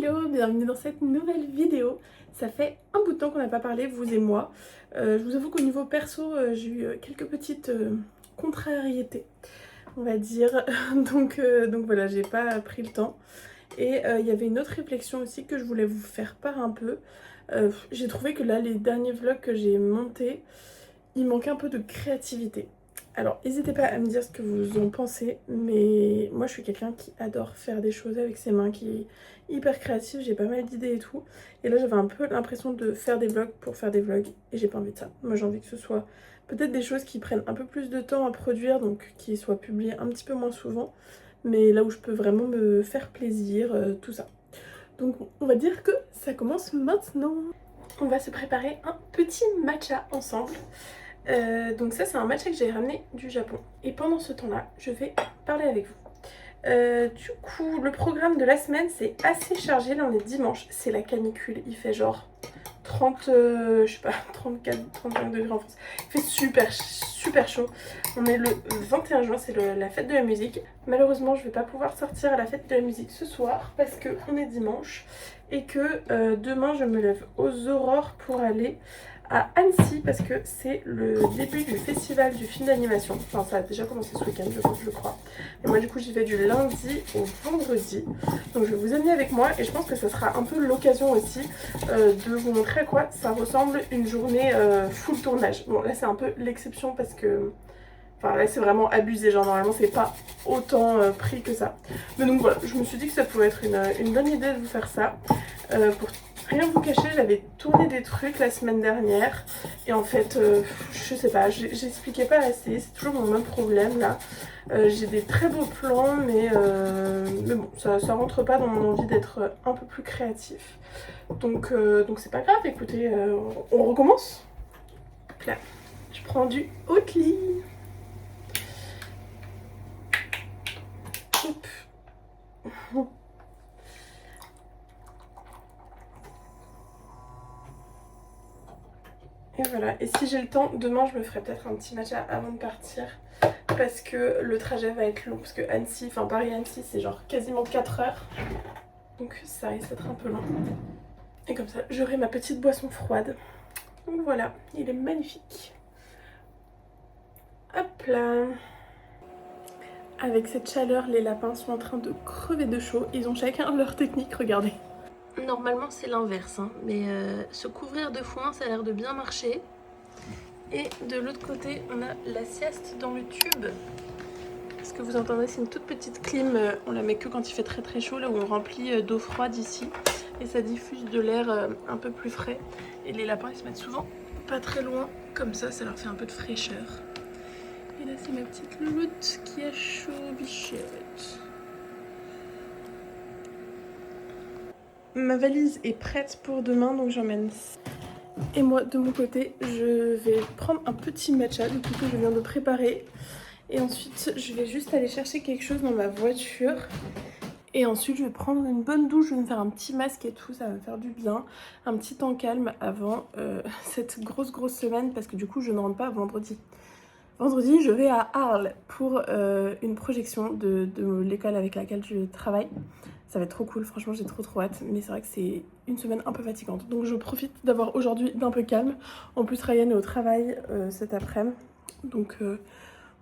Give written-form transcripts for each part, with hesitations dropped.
Hello, bienvenue dans cette nouvelle vidéo. Ça fait un bout de temps qu'on n'a pas parlé, vous et moi. Je vous avoue qu'au niveau perso, j'ai eu quelques petites contrariétés, on va dire. Donc voilà, j'ai pas pris le temps. Et il y avait une autre réflexion aussi que je voulais vous faire part un peu. J'ai trouvé que là, les derniers vlogs que j'ai montés, il manque un peu de créativité. Alors, n'hésitez pas à me dire ce que vous en pensez, mais moi je suis quelqu'un qui adore faire des choses avec ses mains, qui est hyper créatif, j'ai pas mal d'idées et tout. Et là, j'avais un peu l'impression de faire des vlogs pour faire des vlogs, et j'ai pas envie de ça. Moi, j'ai envie que ce soit peut-être des choses qui prennent un peu plus de temps à produire, donc qui soient publiées un petit peu moins souvent, mais là où je peux vraiment me faire plaisir, tout ça. Donc, on va dire que ça commence maintenant. On va se préparer un petit matcha ensemble. Donc ça c'est un matcha que j'ai ramené du Japon. Et pendant ce temps-là, je vais parler avec vous. Du coup, le programme de la semaine c'est assez chargé. Là on est dimanche, c'est la canicule. Il fait genre 30, je sais pas, 34, 35 degrés en France. Il fait super chaud. On est le 21 juin, c'est la fête de la musique. Malheureusement, je vais pas pouvoir sortir à la fête de la musique ce soir parce que on est dimanche et que demain je me lève aux aurores pour aller à Annecy parce que c'est le début du festival du film d'animation. Enfin, ça a déjà commencé ce week-end, je crois. Et moi, du coup, j'y vais du lundi au vendredi. Donc, je vais vous amener avec moi et je pense que ça sera un peu l'occasion aussi de vous montrer à quoi ça ressemble une journée full tournage. Bon, là, c'est un peu l'exception parce que... Enfin, là, c'est vraiment abusé. Genre, normalement, c'est pas autant pris que ça. Mais donc, voilà, je me suis dit que ça pourrait être une bonne idée de vous faire ça. Pour rien vous cacher, j'avais tourné des trucs la semaine dernière et en fait, je sais pas, j'expliquais pas assez, c'est toujours mon même problème là. J'ai des très beaux plans, mais bon, ça rentre pas dans mon envie d'être un peu plus créatif. Donc c'est pas grave, écoutez, on recommence. Donc là, je prends du Oatly. Hop. Et voilà, et si j'ai le temps, demain je me ferai peut-être un petit matcha avant de partir parce que le trajet va être long, parce que Annecy, enfin Paris-Annecy c'est genre quasiment 4 heures, donc ça risque d'être un peu long. Et comme ça, j'aurai ma petite boisson froide. Donc voilà, il est magnifique. Hop là. Avec cette chaleur, les lapins sont en train de crever de chaud, ils ont chacun leur technique, regardez. Normalement c'est l'inverse, hein, mais se couvrir de foin ça a l'air de bien marcher. Et de l'autre côté, on a la sieste dans le tube. Ce que vous entendez, c'est une toute petite clim. On la met que quand il fait très chaud, là où on remplit d'eau froide ici. Et ça diffuse de l'air un peu plus frais. Et les lapins, ils se mettent souvent pas très loin. Comme ça leur fait un peu de fraîcheur. Et là, c'est ma petite louloute qui a chaud, bichette. Ma valise est prête pour demain, donc j'emmène. Et moi, de mon côté, je vais prendre un petit matcha, du coup, que je viens de préparer. Et ensuite, je vais juste aller chercher quelque chose dans ma voiture. Et ensuite, je vais prendre une bonne douche, je vais me faire un petit masque et tout, ça va me faire du bien. Un petit temps calme avant cette grosse semaine, parce que du coup, je ne rentre pas vendredi. Vendredi, je vais à Arles pour une projection de l'école avec laquelle je travaille. Ça va être trop cool, franchement j'ai trop hâte, mais c'est vrai que c'est une semaine un peu fatigante. Donc je profite d'avoir aujourd'hui d'un peu calme. En plus Ryan est au travail cet après-midi. Donc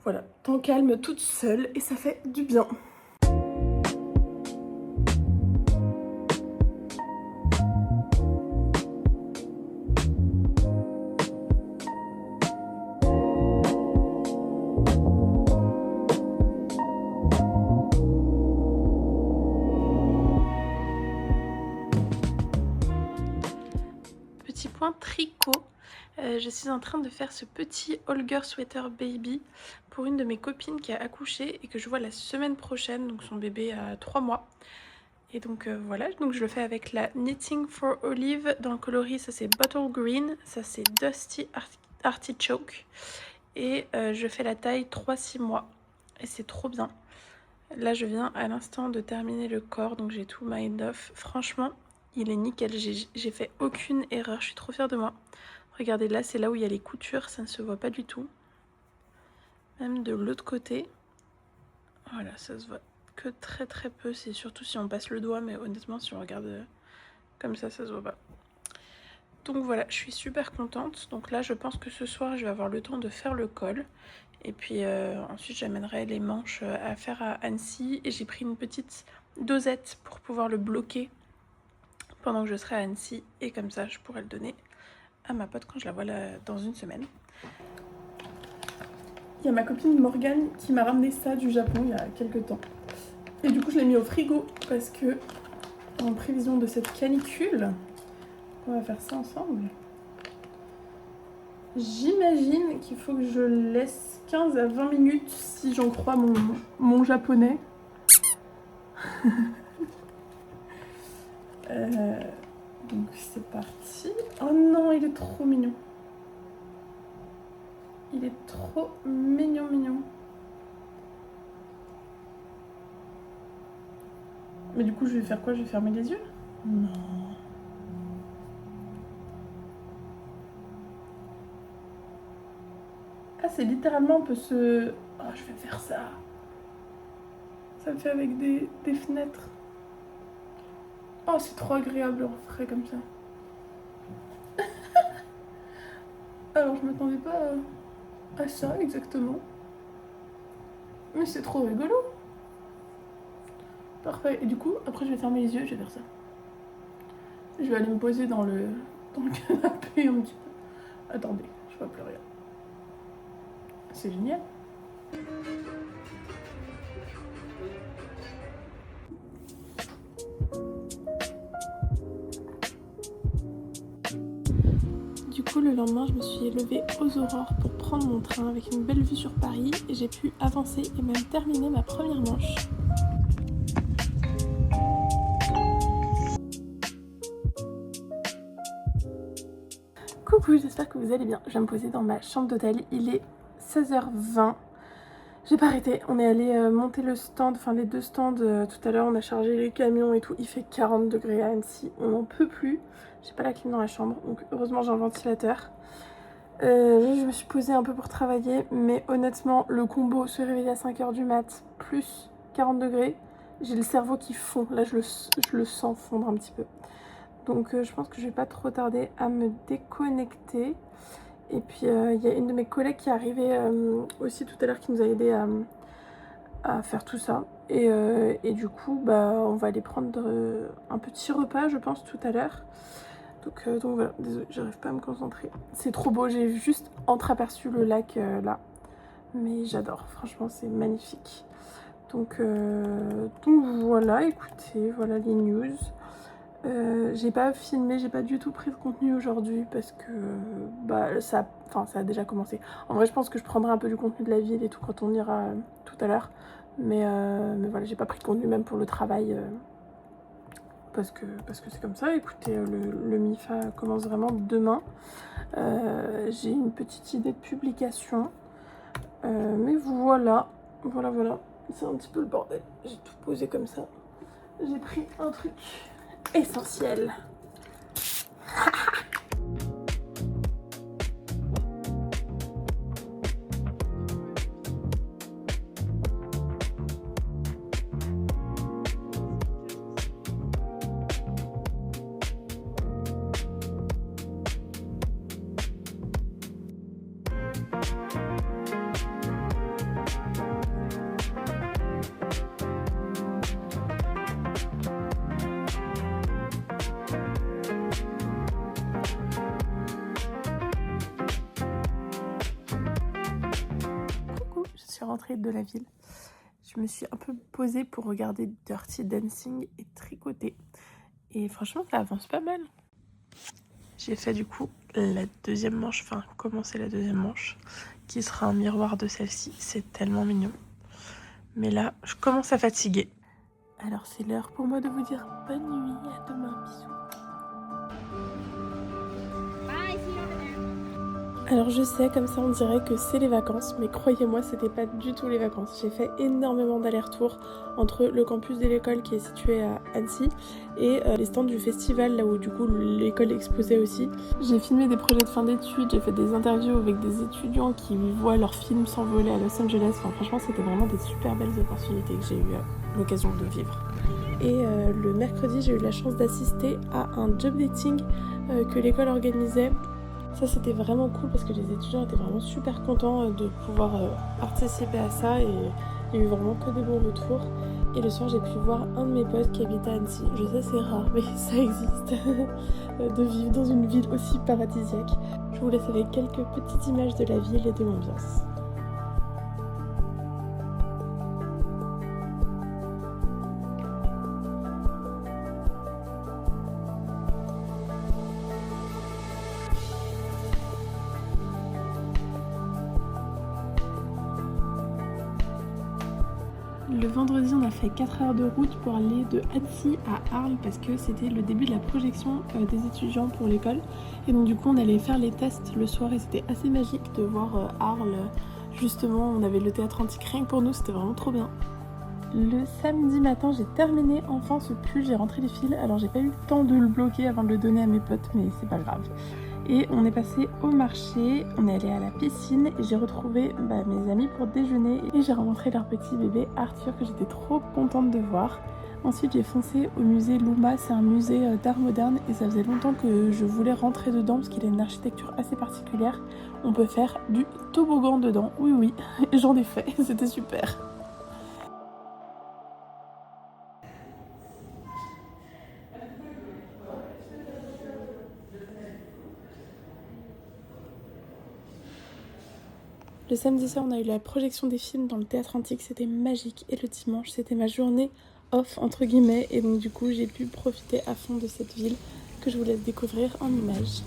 voilà, temps calme toute seule et ça fait du bien. Petit point tricot. Je suis en train de faire ce petit Holger Sweater Baby pour une de mes copines qui a accouché et que je vois la semaine prochaine, donc son bébé a 3 mois. Et donc voilà, donc je le fais avec la Knitting for Olive dans le coloris, ça c'est Bottle Green, ça c'est Dusty Artichoke. Et je fais la taille 3-6 mois et c'est trop bien. Là je viens à l'instant de terminer le corps, donc j'ai tout mind off. Franchement, il est nickel, j'ai fait aucune erreur, je suis trop fière de moi. Regardez là, c'est là où il y a les coutures, ça ne se voit pas du tout. Même de l'autre côté, voilà, ça se voit que très très peu, c'est surtout si on passe le doigt, mais honnêtement si on regarde comme ça se voit pas. Donc voilà, je suis super contente. Donc là je pense que ce soir je vais avoir le temps de faire le col. Et puis ensuite j'amènerai les manches à faire à Annecy. Et j'ai pris une petite dosette pour pouvoir le bloquer pendant que je serai à Annecy. Et comme ça je pourrai le donner à ma pote quand je la vois là, dans une semaine. Il y a ma copine Morgane qui m'a ramené ça du Japon il y a quelques temps. Et du coup je l'ai mis au frigo parce que en prévision de cette canicule, on va faire ça ensemble. J'imagine qu'il faut que je laisse 15 à 20 minutes si j'en crois mon japonais. Donc c'est parti. Oh non, il est trop mignon. Il est trop mignon. Mais du coup, je vais faire quoi? Je vais fermer les yeux? Non. Ah, c'est littéralement, on peut se... Oh, je vais faire ça. Ça me fait avec des fenêtres. Oh, c'est trop agréable en frais comme ça. Alors, je m'attendais pas à ça exactement. Mais c'est trop rigolo. Parfait. Et du coup, après, je vais fermer les yeux et je vais faire ça. Je vais aller me poser dans le canapé un petit peu. Attendez, je vois plus rien. C'est génial. Du coup, le lendemain, je me suis levée aux aurores pour prendre mon train avec une belle vue sur Paris et j'ai pu avancer et même terminer ma première manche. Coucou, j'espère que vous allez bien. Je vais me poser dans ma chambre d'hôtel. Il est 16h20. J'ai pas arrêté. On est allé monter le stand, enfin les deux stands tout à l'heure. On a chargé les camions et tout. Il fait 40 degrés à Annecy. On n'en peut plus. J'ai pas la clim dans la chambre. Donc heureusement j'ai un ventilateur. Je me suis posée un peu pour travailler. Mais honnêtement, le combo se réveiller à 5h du mat plus 40 degrés. J'ai le cerveau qui fond. Là je le sens fondre un petit peu. Donc je pense que je vais pas trop tarder à me déconnecter. Et puis il y a une de mes collègues qui est arrivée aussi tout à l'heure qui nous a aidé à faire tout ça. Et du coup bah, on va aller prendre un petit repas je pense tout à l'heure. Donc voilà, désolée, j'arrive pas à me concentrer. C'est trop beau, j'ai juste entreaperçu le lac là. Mais j'adore, franchement c'est magnifique. Donc voilà, écoutez, voilà les news. J'ai pas filmé, j'ai pas du tout pris de contenu aujourd'hui parce que bah, ça a déjà commencé. En vrai je pense que je prendrai un peu du contenu de la ville et tout quand on ira tout à l'heure. Mais voilà, j'ai pas pris de contenu même pour le travail parce que c'est comme ça. Écoutez, le MIFA commence vraiment demain. J'ai une petite idée de publication. Mais voilà. C'est un petit peu le bordel. J'ai tout posé comme ça. J'ai pris un truc essentiel. Rentrée de la ville, je me suis un peu posée pour regarder Dirty Dancing et tricoter et franchement ça avance pas mal. J'ai fait du coup la deuxième manche, enfin commencer la deuxième manche qui sera un miroir de celle-ci. C'est tellement mignon, mais là je commence à fatiguer. Alors c'est l'heure pour moi de vous dire bonne nuit, à demain, bisous. Alors je sais, comme ça on dirait que c'est les vacances, mais croyez-moi c'était pas du tout les vacances. J'ai fait énormément d'allers-retours entre le campus de l'école qui est situé à Annecy et les stands du festival là où du coup l'école exposait aussi. J'ai filmé des projets de fin d'études, j'ai fait des interviews avec des étudiants qui voient leurs films s'envoler à Los Angeles. Enfin, franchement c'était vraiment des super belles opportunités que j'ai eues l'occasion de vivre. Et le mercredi, j'ai eu la chance d'assister à un job dating que l'école organisait. Ça, c'était vraiment cool parce que les étudiants étaient vraiment super contents de pouvoir participer à ça et il y a eu vraiment que des bons retours. Et le soir, j'ai pu voir un de mes potes qui habite à Annecy. Je sais, c'est rare, mais ça existe de vivre dans une ville aussi paradisiaque. Je vous laisse avec quelques petites images de la ville et de l'ambiance. Le vendredi, on a fait 4 heures de route pour aller de Annecy à Arles parce que c'était le début de la projection des étudiants pour l'école. Et donc du coup, on allait faire les tests le soir et c'était assez magique de voir Arles. Justement, on avait le théâtre antique rien que pour nous, c'était vraiment trop bien. Le samedi matin, j'ai terminé enfin ce pull, j'ai rentré les fils. Alors j'ai pas eu le temps de le bloquer avant de le donner à mes potes, mais c'est pas grave. Et on est passé au marché, on est allé à la piscine et j'ai retrouvé mes amis pour déjeuner et j'ai rencontré leur petit bébé Arthur que j'étais trop contente de voir. Ensuite j'ai foncé au musée Louma, c'est un musée d'art moderne et ça faisait longtemps que je voulais rentrer dedans parce qu'il a une architecture assez particulière. On peut faire du toboggan dedans, oui, j'en ai fait, c'était super. Le samedi soir, on a eu la projection des films dans le théâtre antique, c'était magique. Et le dimanche, c'était ma journée off, entre guillemets. Et donc du coup, j'ai pu profiter à fond de cette ville que je vous laisse découvrir en images.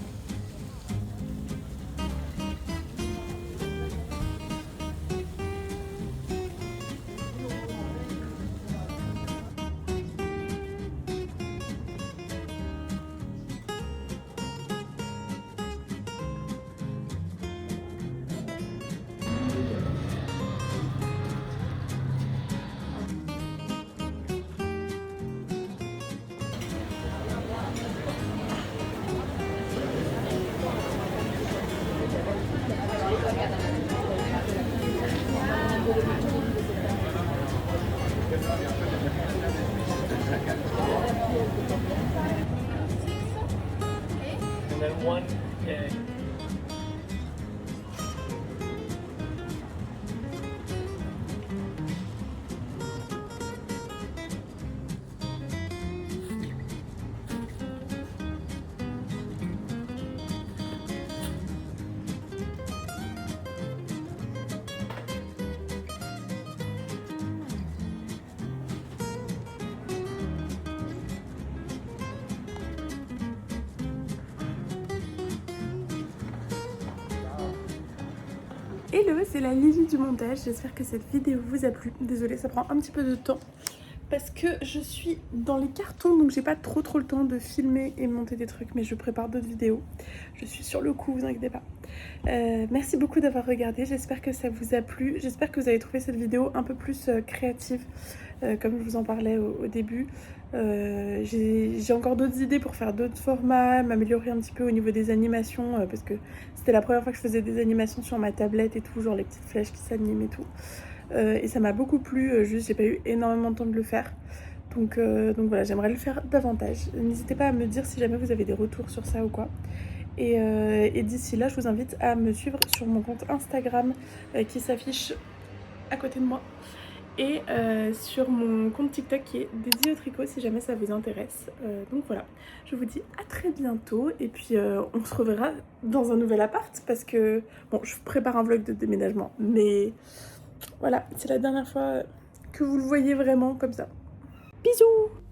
And then one egg. Hello, c'est la Lily du montage, j'espère que cette vidéo vous a plu. Désolée, ça prend un petit peu de temps parce que je suis dans les cartons donc j'ai pas trop le temps de filmer et monter des trucs, mais je prépare d'autres vidéos. Je suis sur le coup, vous inquiétez pas. Merci beaucoup d'avoir regardé, j'espère que ça vous a plu. J'espère que vous avez trouvé cette vidéo un peu plus créative comme je vous en parlais au début. J'ai encore d'autres idées pour faire d'autres formats, m'améliorer un petit peu au niveau des animations parce que c'était la première fois que je faisais des animations sur ma tablette et tout, genre les petites flèches qui s'animent et tout. Et ça m'a beaucoup plu, juste j'ai pas eu énormément de temps de le faire. Donc voilà, j'aimerais le faire davantage. N'hésitez pas à me dire si jamais vous avez des retours sur ça ou quoi. Et d'ici là, je vous invite à me suivre sur mon compte Instagram qui s'affiche à côté de moi. Et sur mon compte TikTok qui est dédié au tricot si jamais ça vous intéresse. Donc voilà, je vous dis à très bientôt et puis on se reverra dans un nouvel appart parce que, bon, je prépare un vlog de déménagement, mais voilà, c'est la dernière fois que vous le voyez vraiment comme ça. Bisous!